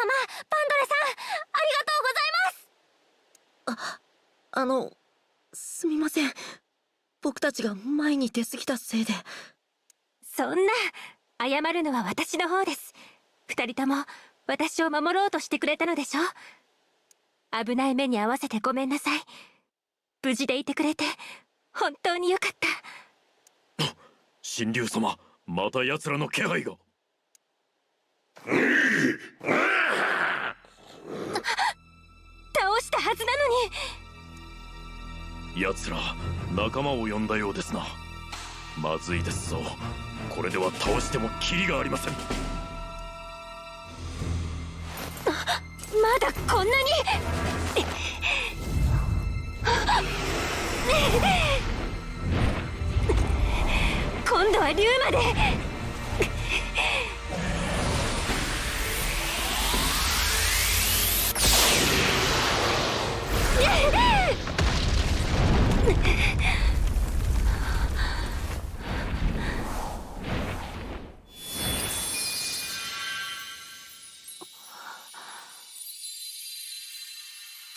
パンドレさん、ありがとうございます。すみません。僕たちが前に出過ぎたせいで。そんな、謝るのは私の方です。二人とも私を守ろうとしてくれたのでしょ。危ない目に遭わせてごめんなさい。無事でいてくれて本当によかった。神竜様、また奴らの気配が。倒したはずなのに。奴ら仲間を呼んだようですな。まずいですぞ。これでは倒してもキリがありません。まだこんなに。今度は竜まで。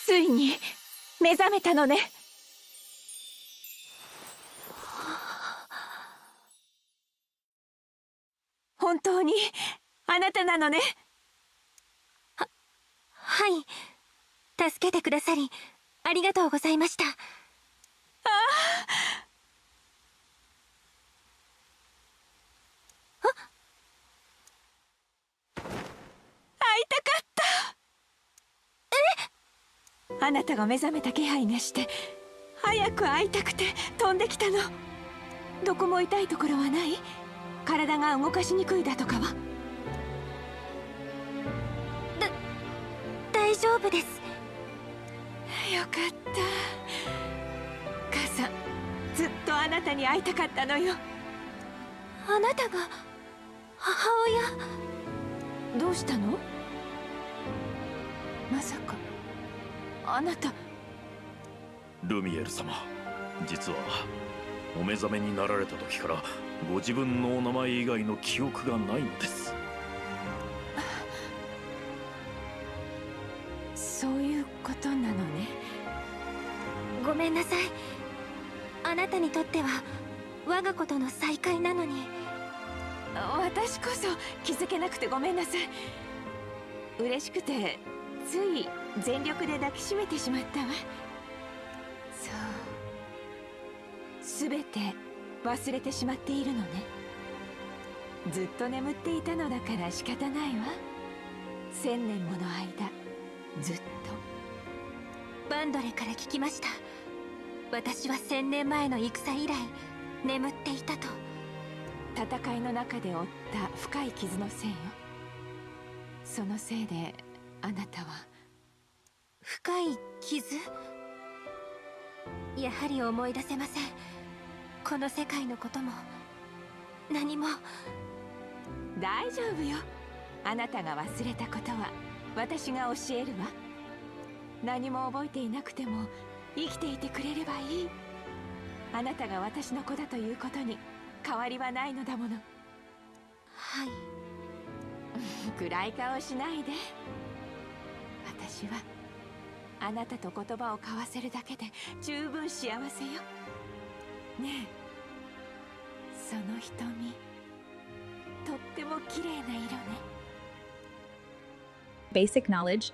ついに目覚めたのね。本当にあなたなのね。はい、助けてくださりありがとうございました。会いたかった。あなたが目覚めた気配がして早く会いたくて飛んできたの。どこも痛いところはない？体が動かしにくいだとかは？大丈夫です。よかった。母さん、ずっとあなたに会いたかったのよ。あなたが母親？どうしたの？まさかあなた。ルミエル様、実はお目覚めになられた時からご自分のお名前以外の記憶がないのです。そういうことなのね。ごめんなさい。あなたにとっては我が子との再会なのに。私こそ気づけなくてごめんなさい。嬉しくてつい全力で抱きしめてしまったわ。そう、全て忘れてしまっているのね。ずっと眠っていたのだから仕方ないわ。1000年もの間ずっと。バンドレから聞きました。私は1000年前の戦以来眠っていたと。戦いの中で負った深い傷のせいよ。そのせいであなたは。深い傷？やはり思い出せません。この世界のことも何も。大丈夫よ。あなたが忘れたことは私が教えるわ。何も覚えていなくても生きていてくれればいい。あなたが私の子だということに変わりはないのだもの。はい。暗い顔しないで。私はあなたと言葉を交わせるだけで十分幸せよ。ねえ、その瞳とっても綺麗な色ね。Basic knowledge.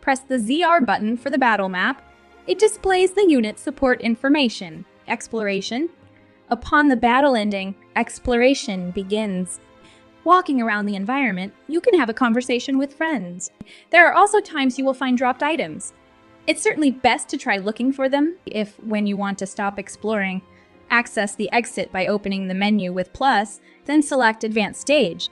Press the ZR button for the battle map. It displays the unit support information. Exploration. Upon the battle ending, exploration begins. Walking around the environment, you can have a conversation with friends. There are also times you will find dropped items. It's certainly best to try looking for them if, when you want to stop exploring, access the exit by opening the menu with plus, then select Advanced Stage.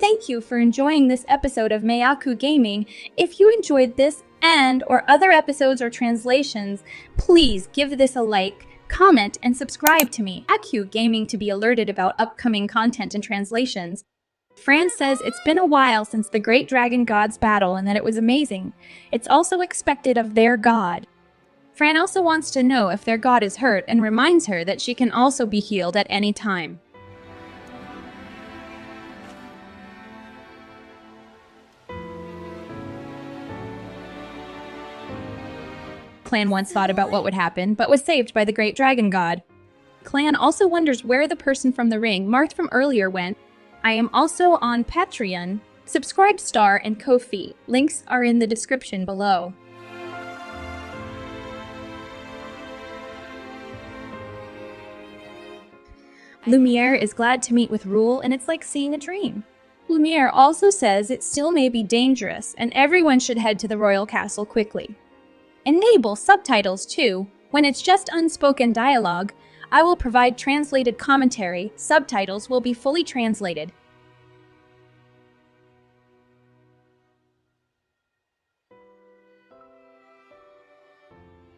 Thank you for enjoying this episode of Meiaku Gaming. If you enjoyed this and or other episodes or translations, please give this a like, comment, and subscribe to me, Meiaku Gaming, to be alerted about upcoming content and translations. Fran says it's been a while since the Great Dragon God's battle and that it was amazing. It's also expected of their god. Fran also wants to know if their god is hurt and reminds her that she can also be healed at any time. Clan once thought about what would happen, but was saved by the great dragon god. Clan also wonders where the person from the ring, Marth from earlier, went. I am also on Patreon. Subscribe Star and Ko-fi. Links are in the description below. Lumiere is glad to meet with Rule, and it's like seeing a dream. Lumiere also says it still may be dangerous, and everyone should head to the royal castle quickly. Enable subtitles too. When it's just unspoken dialogue, I will provide translated commentary. Subtitles will be fully translated.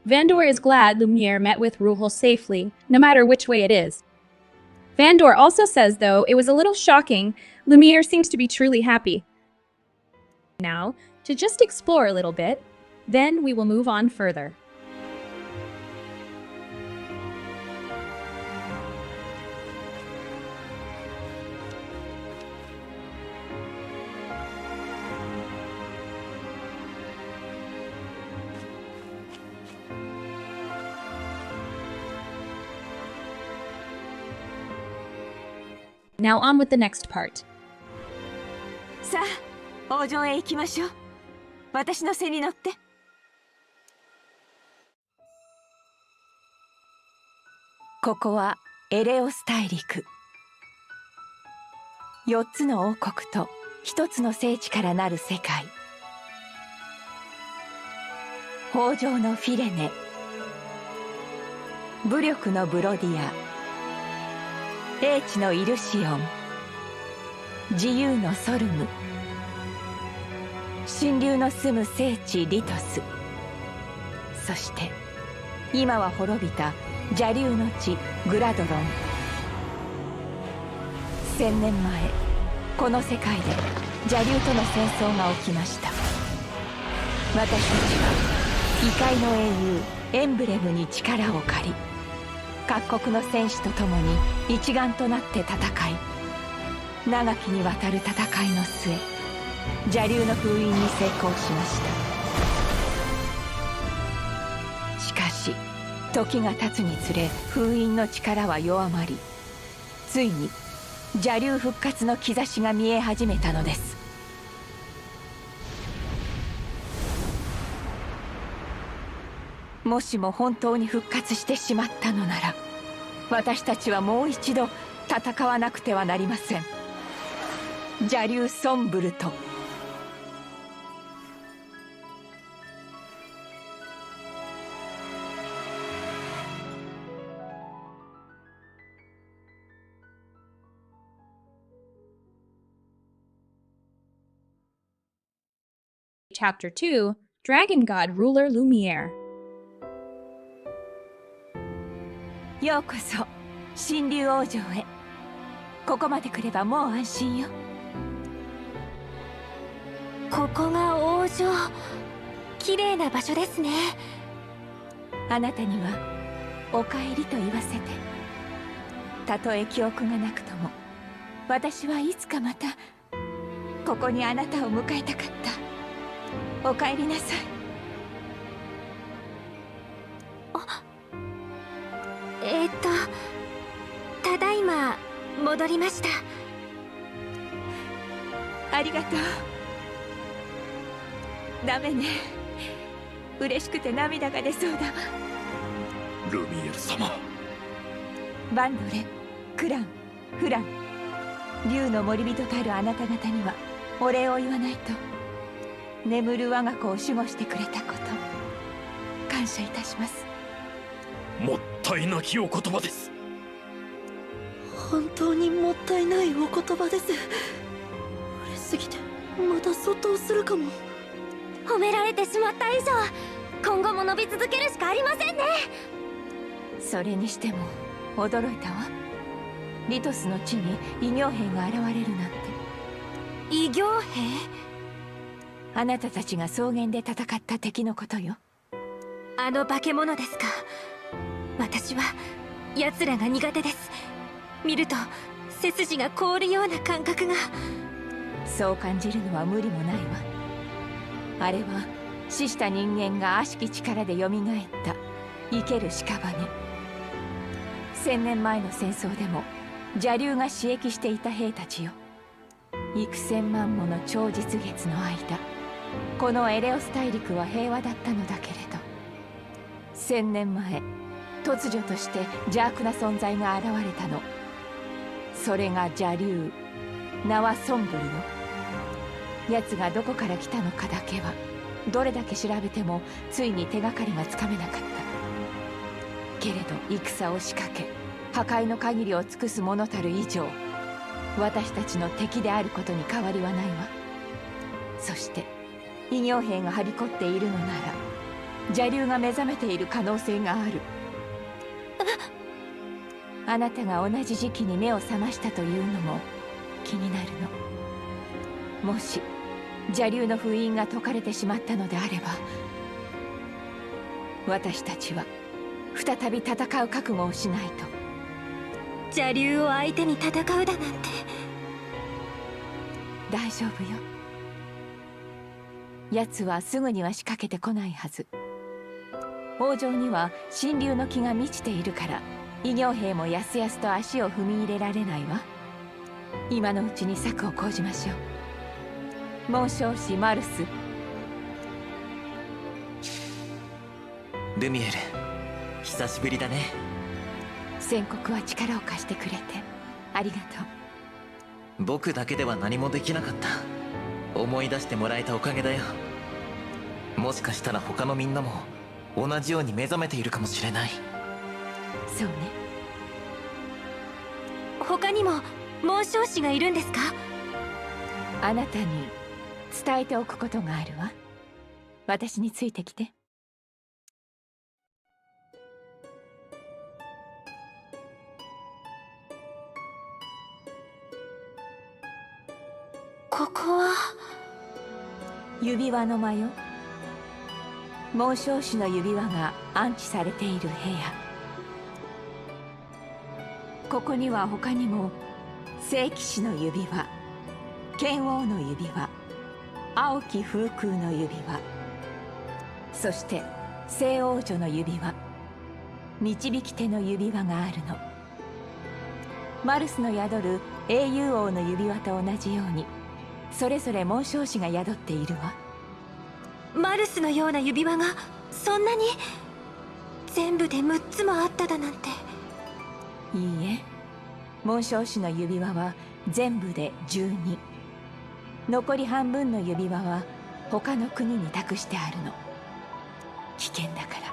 Vandor is glad Lumiere met with Ruhel safely, no matter which way it is. Vandor also says, though, it was a little shocking. Lumiere seems to be truly happy. Now, to just explore a little bit, then we will move on further. Now on with the next part. さあ、王城へ行きましょう。私の背に乗って。ここはエレオス大陸。4つの王国と1つの聖地からなる世界。豊穣のフィレネ、武力のブロディア、英知のイルシオン、自由のソルム、神竜の住む聖地リトス、そして今は滅びた邪竜の地グラドロン。1000年前、この世界で邪竜との戦争が起きました。私たちは異界の英雄エンブレムに力を借り、各国の戦士と共に一丸となって戦い、長きにわたる戦いの末、邪竜の封印に成功しました。しかし時が経つにつれ封印の力は弱まり、ついに邪竜復活の兆しが見え始めたのです。もしも本当に復活してしまったのなら、私たちはもう一度戦わなくてはなりません。邪竜ソンブルト。Chapter 2, Dragon God Ruler Lumiere. ようこそ神竜王城へ。ここまで来ればもう安心よ。ここが王城。綺麗な場所ですね。あなたにはお帰りと言わせて。たとえ記憶がなくとも、私はいつかまたここにあなたを迎えたかった。お帰りなさい。ただいま戻りました。ありがとう。ダメね。嬉しくて涙が出そうだわ。ルミエル様。バンドレ、クラン、フラン、竜の森人たるあなた方にはお礼を言わないと。眠る我が子を守護してくれたこと、感謝いたします。もったいなきお言葉です。本当にもったいないお言葉です。嬉しすぎてまたそっとするかも。褒められてしまった以上、今後も伸び続けるしかありませんね。それにしても驚いたわ。リトスの地に異形兵が現れるなんて。異形兵？あなたたちが草原で戦った敵のことよ。あの化け物ですか。私は奴らが苦手です。見ると背筋が凍るような感覚が。そう感じるのは無理もないわ。あれは死した人間が悪しき力でよみがえった生ける屍。1000年前の戦争でも邪竜が刺激していた兵たちよ。幾千万もの超実月の間、このエレオス大陸は平和だったのだけれど、1000年前突如として邪悪な存在が現れたの。それが邪竜、名はソングルよ。奴がどこから来たのかだけはどれだけ調べてもついに手がかりがつかめなかった。けれど戦を仕掛け破壊の限りを尽くす者たる以上、私たちの敵であることに変わりはないわ。そして異形兵がはびこっているのなら邪竜が目覚めている可能性がある。あなたが同じ時期に目を覚ましたというのも気になるの。もし邪竜の封印が解かれてしまったのであれば、私たちは再び戦う覚悟をしないと。邪竜を相手に戦うだなんて。大丈夫よ。奴はすぐには仕掛けてこないはず。王城には神竜の木が満ちているから、異形兵もやすやすと足を踏み入れられないわ。今のうちに策を講じましょう。紋章師マルス。ルミエル、久しぶりだね。宣告は力を貸してくれてありがとう。僕だけでは何もできなかった。思い出してもらえたおかげだよ。もしかしたら他のみんなも同じように目覚めているかもしれない。そうね。他にも紋章師がいるんですか？あなたに伝えておくことがあるわ。私についてきて。ここは指輪の間よ。紋章師の指輪が安置されている部屋。ここには他にも聖騎士の指輪、剣王の指輪、青き風空の指輪、そして聖王女の指輪、導き手の指輪があるの。マルスの宿る英雄王の指輪と同じように、それぞれ紋章師が宿っているわ。マルスのような指輪がそんなに全部で6つもあっただなんて。いいえ、紋章師の指輪は全部で12。残り半分の指輪は他の国に託してあるの。危険だから。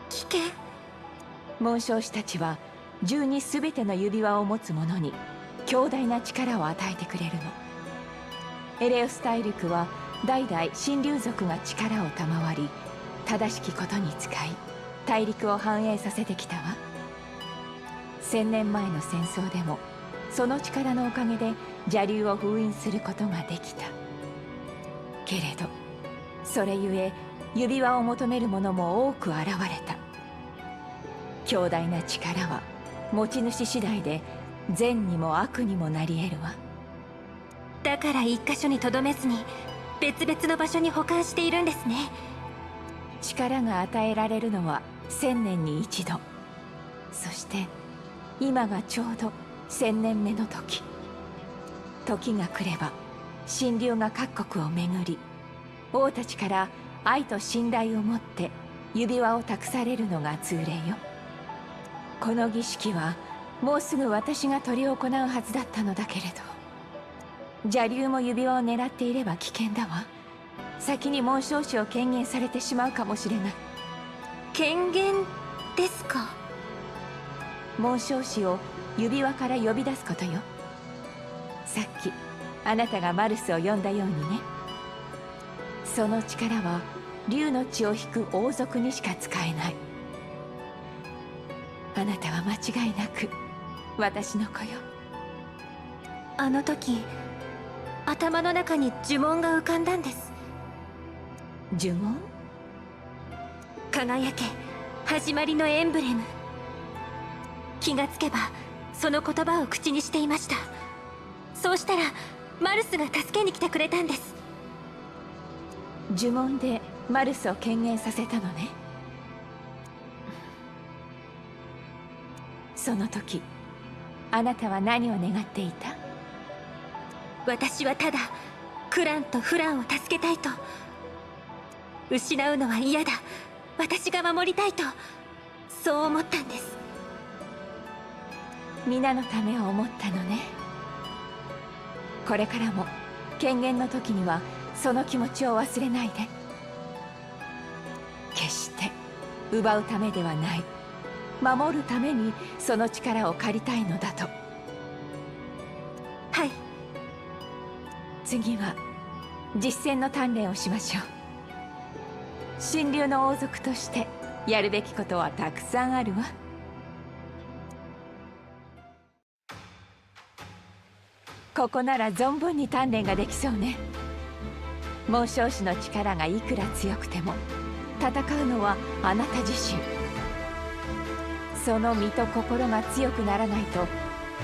危険？紋章師たちは12すべての指輪を持つ者に強大な力を与えてくれるの。エレオス大陸は代々神竜族が力を賜り、正しきことに使い大陸を繁栄させてきたわ。1000年前の戦争でもその力のおかげで邪竜を封印することができた。けれどそれゆえ指輪を求める者も多く現れた。強大な力は持ち主次第で善にも悪にもなり得るわ。だから一箇所にとどめずに別々の場所に保管しているんですね。力が与えられるのは1000年に一度。そして今がちょうど1000年目の時。時が来れば神竜が各国を巡り、王たちから愛と信頼を持って指輪を託されるのが通例よ。この儀式はもうすぐ私が執り行うはずだったのだけれど、邪竜も指輪を狙っていれば危険だわ。先に紋章師を権限されてしまうかもしれない。権限ですか？紋章師を指輪から呼び出すことよ。さっきあなたがマルスを呼んだようにね。その力は竜の血を引く王族にしか使えない。あなたは間違いなく私の子よ。あの時頭の中に呪文が浮かんだんです。呪文？輝け始まりのエンブレム。気がつけばその言葉を口にしていました。そうしたらマルスが助けに来てくれたんです。呪文でマルスを顕現させたのね。その時あなたは何を願っていた？私はただクランとフランを助けたいと。失うのは嫌だ、私が守りたいと、そう思ったんです。皆のためを思ったのね。これからも権限の時にはその気持ちを忘れないで。決して奪うためではない、守るためにその力を借りたいのだと。はい。次は実戦の鍛錬をしましょう。神竜の王族としてやるべきことはたくさんあるわ。ここなら存分に鍛錬ができそうね。紋章師の力がいくら強くても戦うのはあなた自身。その身と心が強くならないと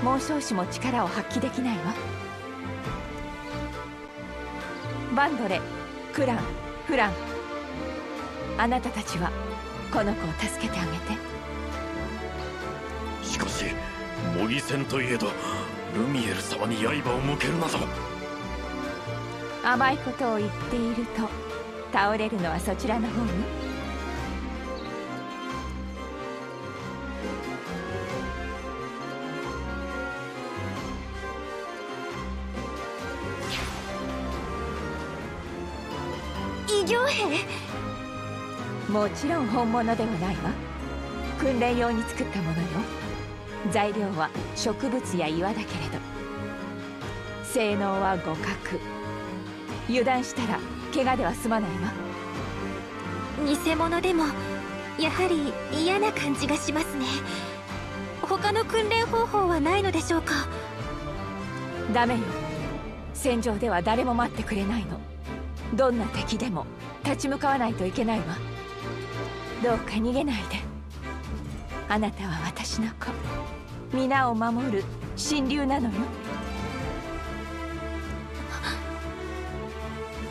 紋章師も力を発揮できないわ。バンドレ、クラン、フラン、あなたたちはこの子を助けてあげて。しかし模擬戦といえどルミエル様に刃を向けるなど。甘いことを言っていると倒れるのはそちらの方よ。異形兵？もちろん本物ではないわ。訓練用に作ったものよ。材料は植物や岩だけれど性能は互角。油断したら怪我では済まないわ。偽物でもやはり嫌な感じがしますね。他の訓練方法はないのでしょうか？ダメよ。戦場では誰も待ってくれないの。どんな敵でも立ち向かわないといけないわ。どうか逃げないで。あなたは私の子、皆を守る神竜なのよ。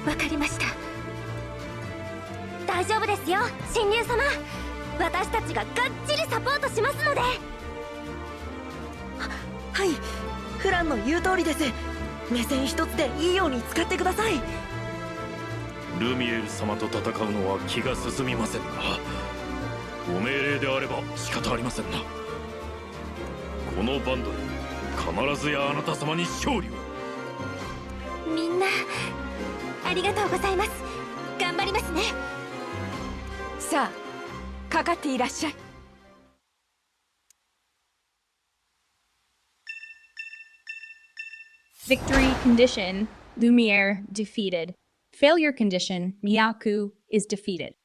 わかりました。大丈夫ですよ、神竜様。私たちががっちりサポートしますので。はい、フランの言う通りです。目線一つでいいように使ってください。ルミエル様と戦うのは気が進みませんが、ご命令であれば仕方ありませんな。このバンドル必ずやあなた様に勝利を。みんなありがとうございます。頑張りますね。さあ、かかっていらっしゃい。Victory condition, Lumiere defeated. Failure condition, Miyaku is defeated.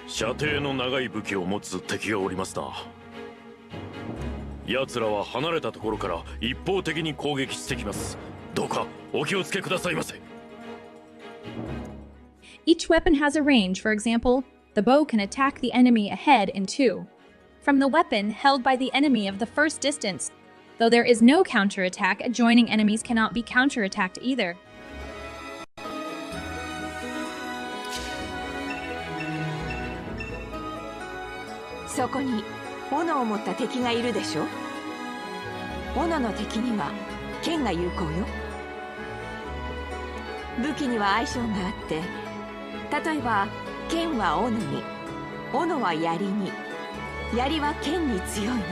射程の長い武器を持つ敵がおりますな。奴らは離れたところから一方的に攻撃してきます。どうかお気をつけくださいませ。 Each weapon has a range. For example, the bow can attack the enemy ahead in 2. From the weapon held by the enemy of the first distance. Though there is no counterattack, adjoining enemies cannot be counterattacked either. そこに斧を持った敵がいるでしょ。斧の敵には剣が有効よ。武器には相性があって、例えば剣は斧に、斧は槍に、槍は剣に強いの。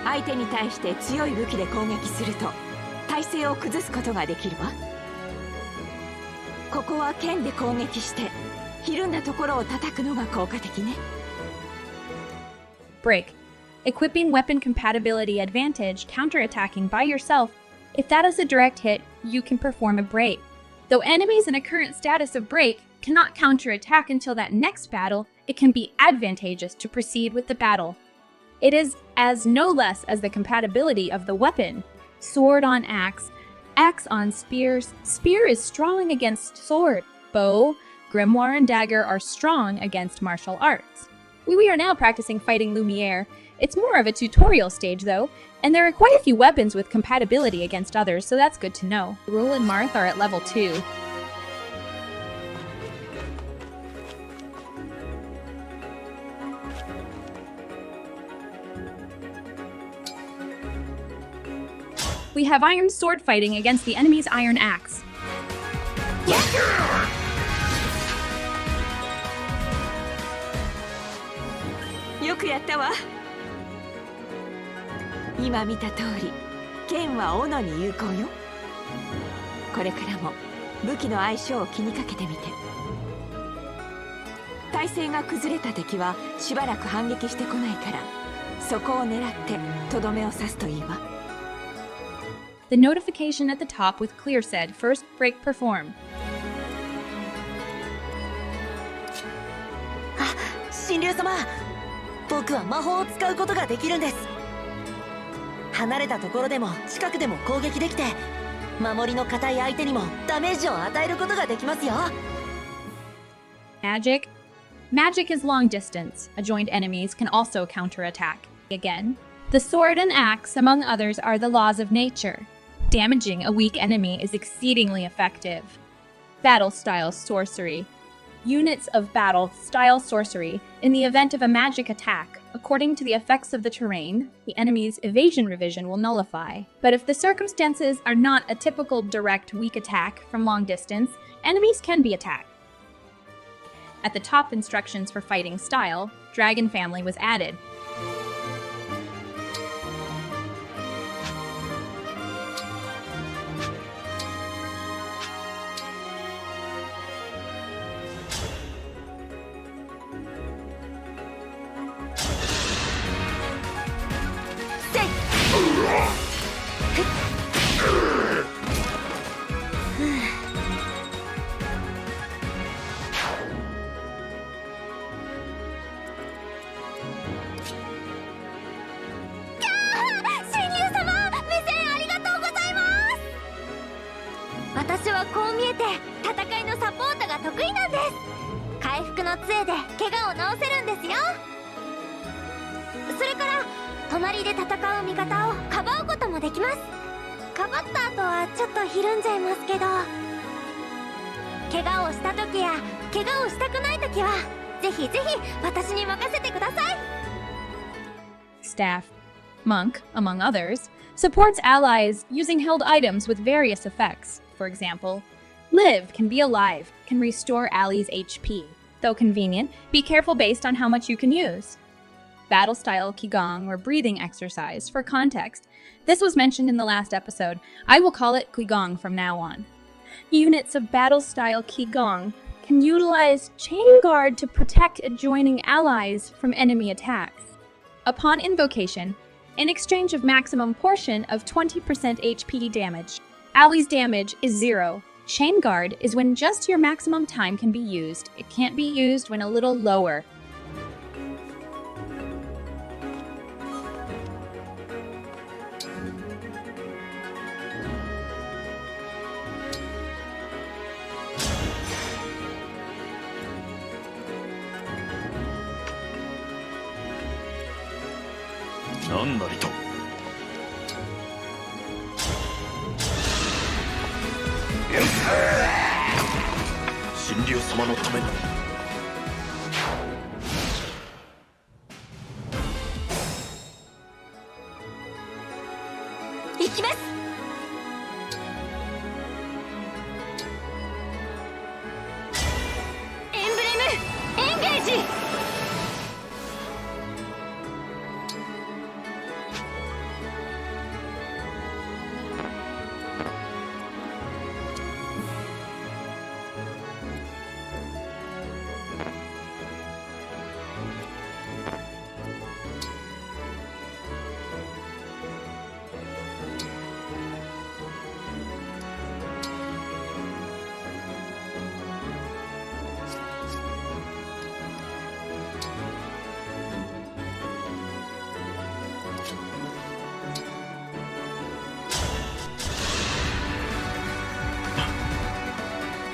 相手に対して強い武器で攻撃すると体勢を崩すことができるわ。ここは剣で攻撃してひるんだところを叩くのが効果的ね。Break. Equipping weapon compatibility advantage, counterattacking by yourself. If that is a direct hit, you can perform a break. Though enemies in a current status of break cannot counterattack until that next battle, it can be advantageous to proceed with the battle. It is as no less as the compatibility of the weapon. Sword on axe, axe on spears. Spear is strong against sword. Bow, grimoire, and dagger are strong against martial arts. We are now practicing fighting Lumiere. It's more of a tutorial stage though, and there are quite a few weapons with compatibility against others, so that's good to know. Rule and Marth are at level 2. We have iron sword fighting against the enemy's iron axe. よくやったわ。今見た通り剣は斧に有効よ。これからも武器の相性を気にかけてみて。体勢が崩れた敵はしばらく反撃してこないから、そこを狙ってとどめを刺すといいわ。 The notification at the top with clear said first break perform. 神竜様、僕は魔法を使うことができるんです。離れたところでも近くでも攻撃できて、守りの固い相手にもダメージを与えることができますよ。 Magic. Magic is long distance. Adjoined enemies can also counterattack. Again, the sword and axe, among others, are the laws of nature. Damaging a weak enemy is exceedingly effective. Battle-style sorcery. Units of battle-style sorcery, in the event of a magic attack, according to the effects of the terrain, the enemy's evasion revision will nullify. But if the circumstances are not a typical direct weak attack from long distance, enemies can be attacked. At the top instructions for fighting style, Dragon Family was added. Staff, Monk, among others, supports allies using held items with various effects. For example, Live can be alive, can restore allies' HP. Though convenient, be careful based on how much you can use. Battle-style Qigong or breathing exercise. For context, this was mentioned in the last episode. I will call it Qigong from now on. Units of battle-style Qigong can utilize Chain Guard to protect adjoining allies from enemy attacks. Upon invocation, in exchange of maximum portion of 20% HP damage, allies' damage is 0. Chain Guard is when just your maximum time can be used. It can't be used when a little lower.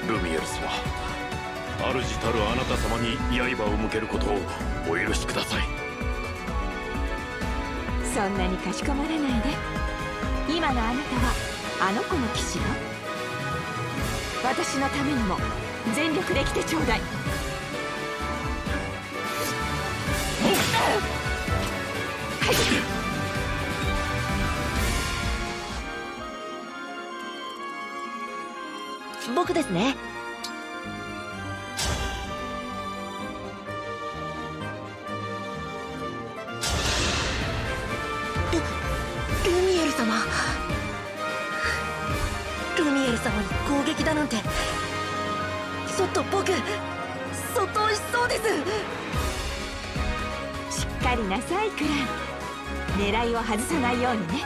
Lumiels は主たるあなた様に刃を向けることをお許しください。そんなにかしこまらないで。今のあなたはあの子の騎士よ。私のためにも全力で来てちょうだい。僕ですね。ルミエル様。ルミエル様に攻撃だなんて、ちょっと僕相当しそうです。しっかりなさいクラン。狙いを外さないようにね。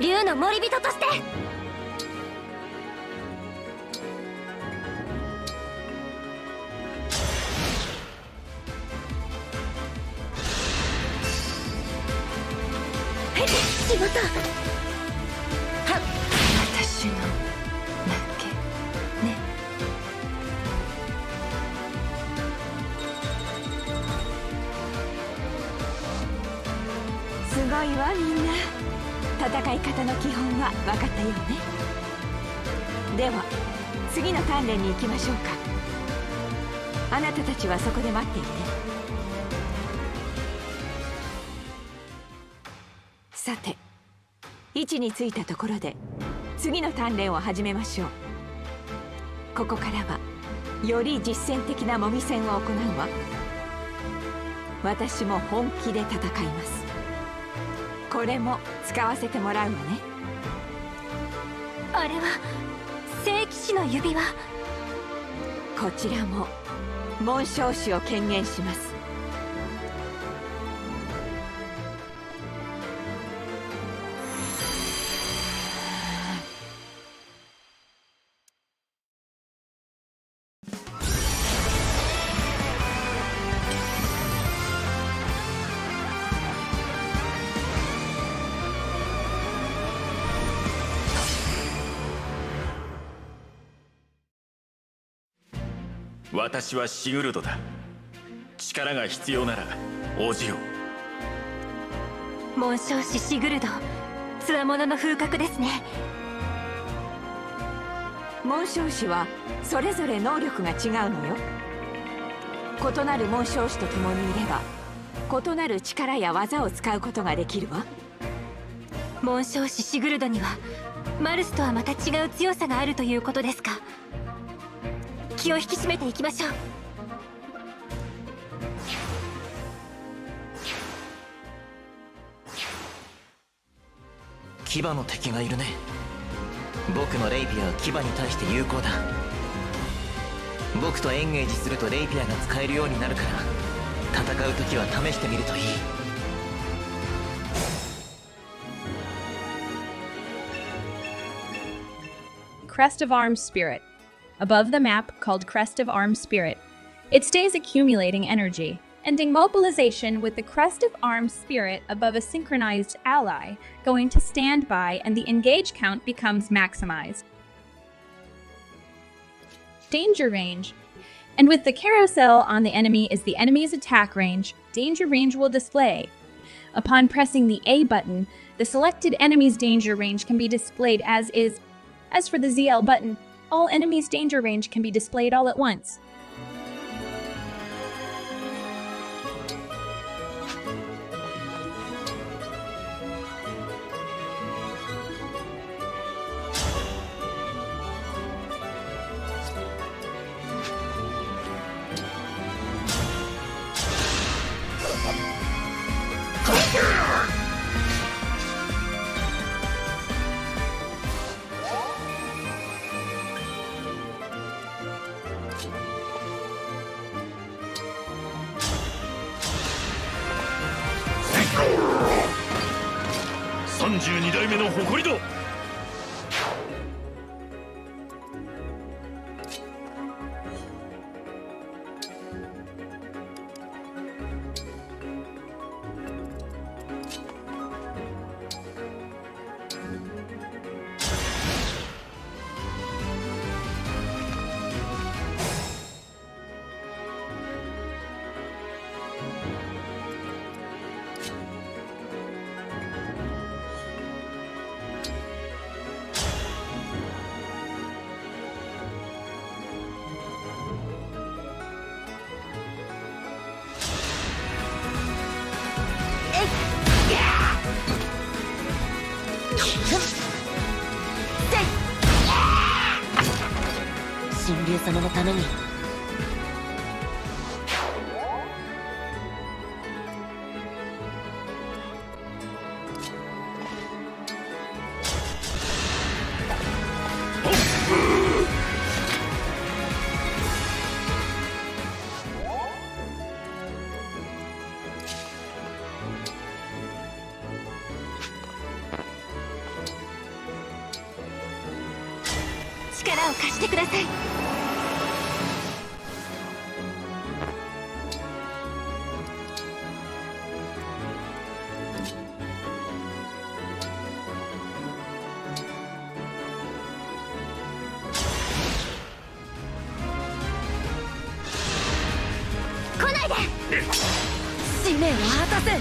竜の森人として。しまった。私の負けね。すごいわみんな。戦い方の基本は分かったようね。では次の鍛錬に行きましょうか。あなたたちはそこで待っていて。さて、位置についたところで次の鍛錬を始めましょう。ここからはより実践的な模擬戦を行うわ。私も本気で戦います。これも使わせてもらうわね。あれは聖騎士の指輪。こちらも紋章師を権限します。私はシグルドだ。力が必要なら応じよう。紋章師シグルド、強者の風格ですね。紋章師はそれぞれ能力が違うのよ。異なる紋章師と共にいれば異なる力や技を使うことができるわ。紋章師シグルドにはマルスとはまた違う強さがあるということですか。気を引き締めていきましょう。牙の敵がいるね。僕のレイピアは牙に対して有効だ。僕とエンゲージするとレイピアが使えるようになるから、戦う時は試してみるといい。Crest of Arms Spirit. Above the map, called Crest of Arms Spirit. It stays accumulating energy, ending mobilization with the Crest of Arms Spirit above a synchronized ally, going to standby, and the engage count becomes maximized. Danger range. And with the carousel on the enemy is the enemy's attack range, danger range will display. Upon pressing the A button, the selected enemy's danger range can be displayed as is. As for the ZL button, all enemies' danger range can be displayed all at once.32代目の誇りだ。神竜様のために。力を貸してください。来ないで。使命を果たせ。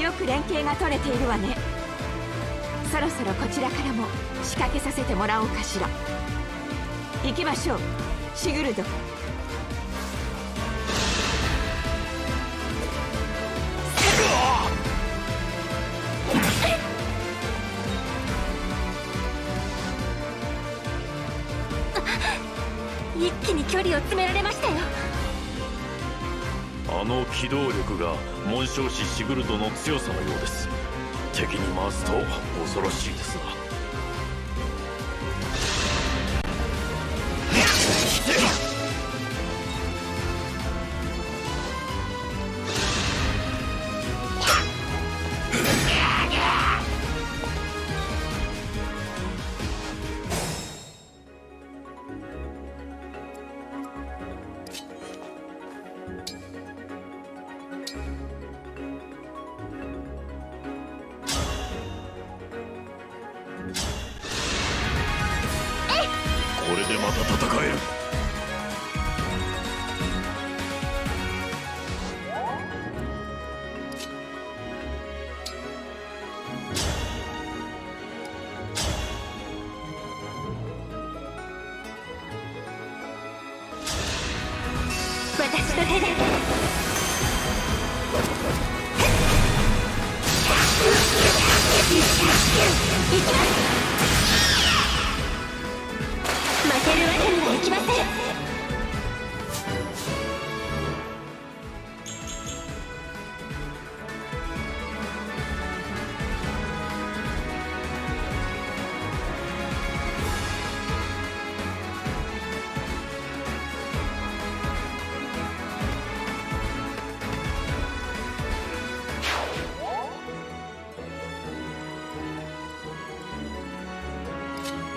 よく連携が取れているわね。そろそろこちらからも仕掛けさせてもらおうかしら。行きましょう、シグルド。一気に距離を詰められましたよ。あの機動力が紋章師シグルドの強さのようです。敵に回すと恐ろしいですが。これでまた戦える。私の手で。行きます。負けるわけにはいきません。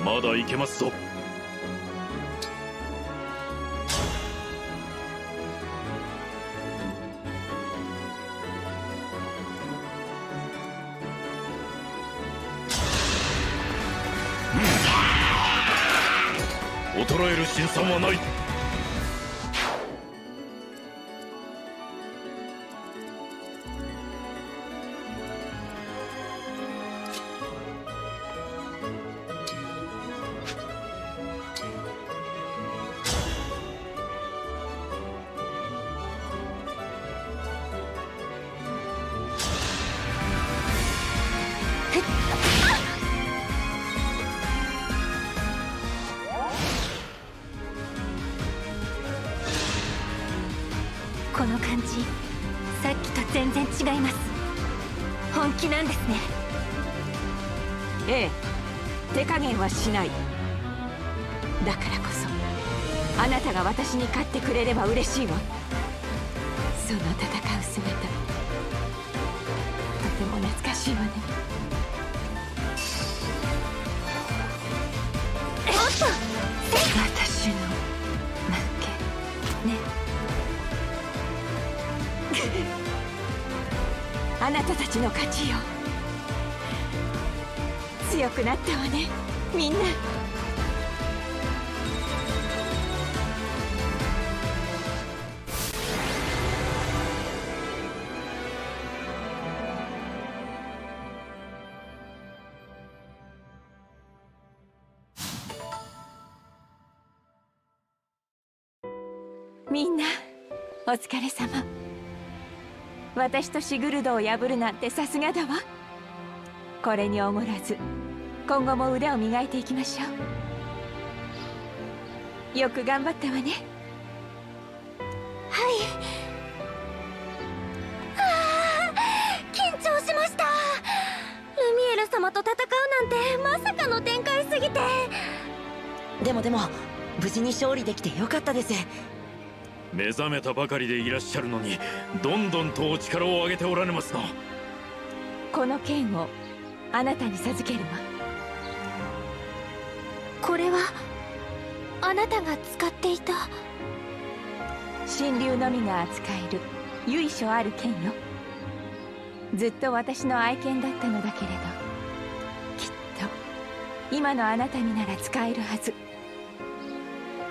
まだいけますぞ。衰える辛酸はない。この感じ、さっきと全然違います。本気なんですね。ええ、手加減はしない。だからこそあなたが私に勝ってくれれば嬉しいわ。その戦う姿、とても懐かしいわね。おっと、私の負けね。あなたたちの勝ちよ。強くなったわね、みんな。みんなお疲れ様。私とシグルドを破るなんてさすがだわ。これにおごらず今後も腕を磨いていきましょう。よく頑張ったわね。はい。緊張しました。ルミエル様と戦うなんてまさかの展開すぎて。でも無事に勝利できてよかったです。目覚めたばかりでいらっしゃるのに、どんどんとお力を上げておられますな。この剣をあなたに授けるわ。これはあなたが使っていた。神竜のみが扱える由緒ある剣よ。ずっと私の愛犬だったのだけれど、きっと今のあなたになら使えるはず。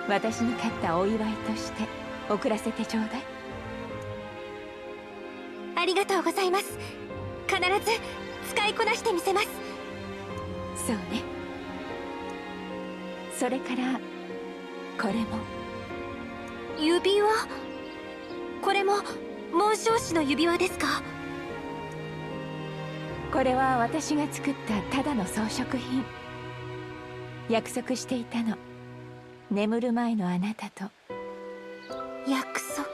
私に勝ったお祝いとして送らせてちょうだい。ありがとうございます。必ず使いこなしてみせます。そうね。それからこれも。指輪。これも紋章師の指輪ですか？これは私が作ったただの装飾品。約束していたの、眠る前のあなたと。約束。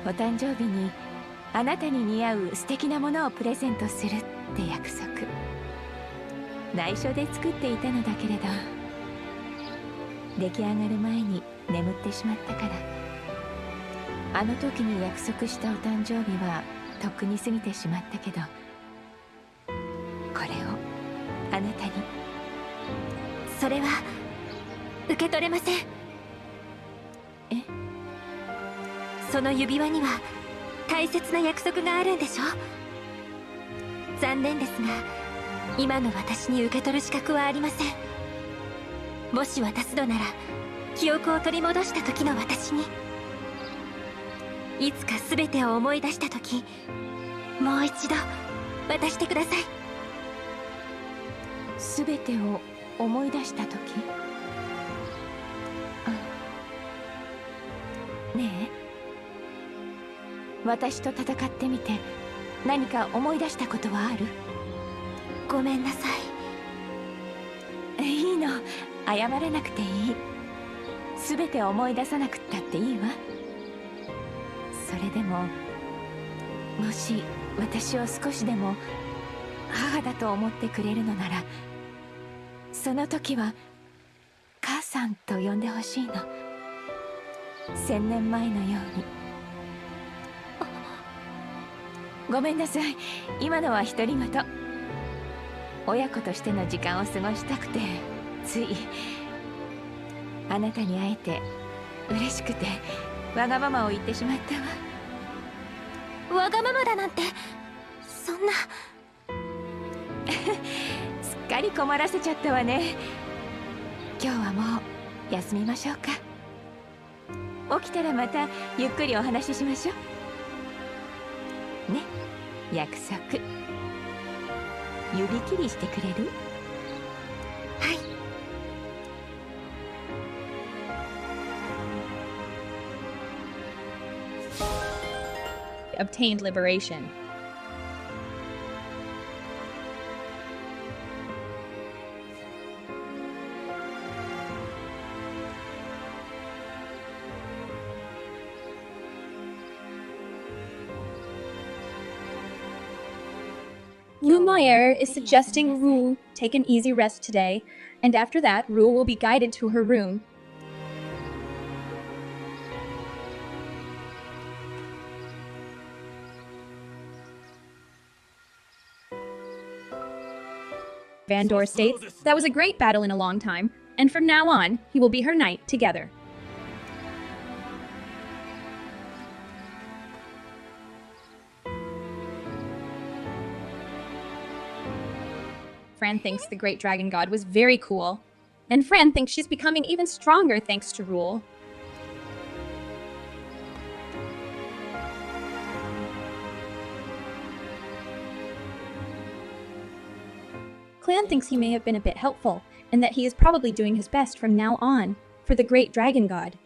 お誕生日にあなたに似合う素敵なものをプレゼントするって約束。内緒で作っていたのだけれど、出来上がる前に眠ってしまったから。あの時に約束したお誕生日はとっくに過ぎてしまったけど、これをあなたに。それは受け取れません。え？その指輪には大切な約束があるんでしょ？残念ですが今の私に受け取る資格はありません。もし渡すのなら記憶を取り戻した時の私に。いつか全てを思い出した時、もう一度渡してください。全てを思い出した時。ねえ、私と戦ってみて何か思い出したことはある？ごめんなさい。いいの、謝らなくていい。全て思い出さなくったっていいわ。それでももし私を少しでも母だと思ってくれるのなら、その時は母さんと呼んでほしいの。1000年前のように。ごめんなさい、今のは独り言。親子としての時間を過ごしたくて、つい。あなたに会えて嬉しくてわがままを言ってしまったわ。わがままだなんて、そんな。すっかり困らせちゃったわね。今日はもう休みましょうか。起きたらまたゆっくりお話ししましょうね。約束。指切りしてくれる？はい。Obtained liberation. Lumiere is suggesting Rule take an easy rest today, and after that, Rule will be guided to her room. Vandor states, "That was a great battle in a long time, and from now on, he will be her knight together." Fran thinks the Great Dragon God was very cool, and Fran thinks she's becoming even stronger thanks to Rule. Clan thinks he may have been a bit helpful, and that he is probably doing his best from now on for the Great Dragon God.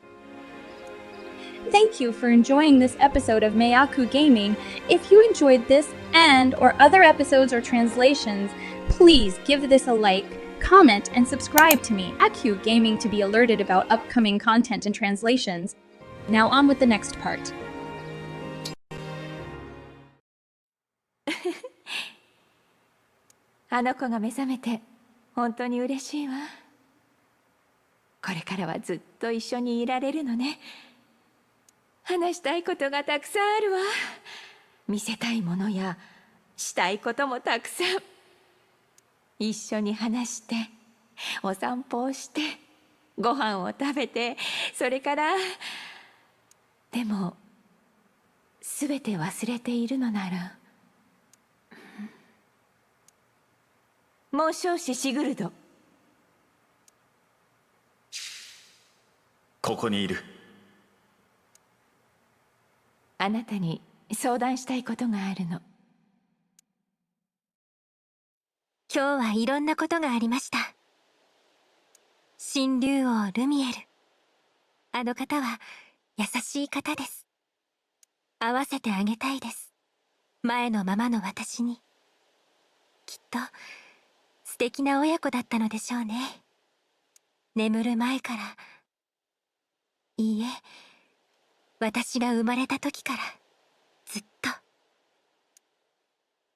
Thank you for enjoying this episode of Meiaku Gaming. If you enjoyed this and/or other episodes or translations, please give this a like, comment, and subscribe to Meiaku Gaming to be alerted about upcoming content and translations. Now on with the next part. あの子が目覚めて本当に嬉しいわ。これからはずっと一緒にいられるのね。話したいことがたくさんあるわ。見せたいものやしたいこともたくさん。一緒に話してお散歩をしてご飯を食べて、それからでも全て忘れているのなら、孟少子シグルド、ここにいる。あなたに相談したいことがあるの。今日はいろんなことがありました。新竜王ルミエル、あの方は優しい方です。会わせてあげたいです。前のままの私に。きっと素敵な親子だったのでしょうね。眠る前から、いいえ、私が生まれた時から。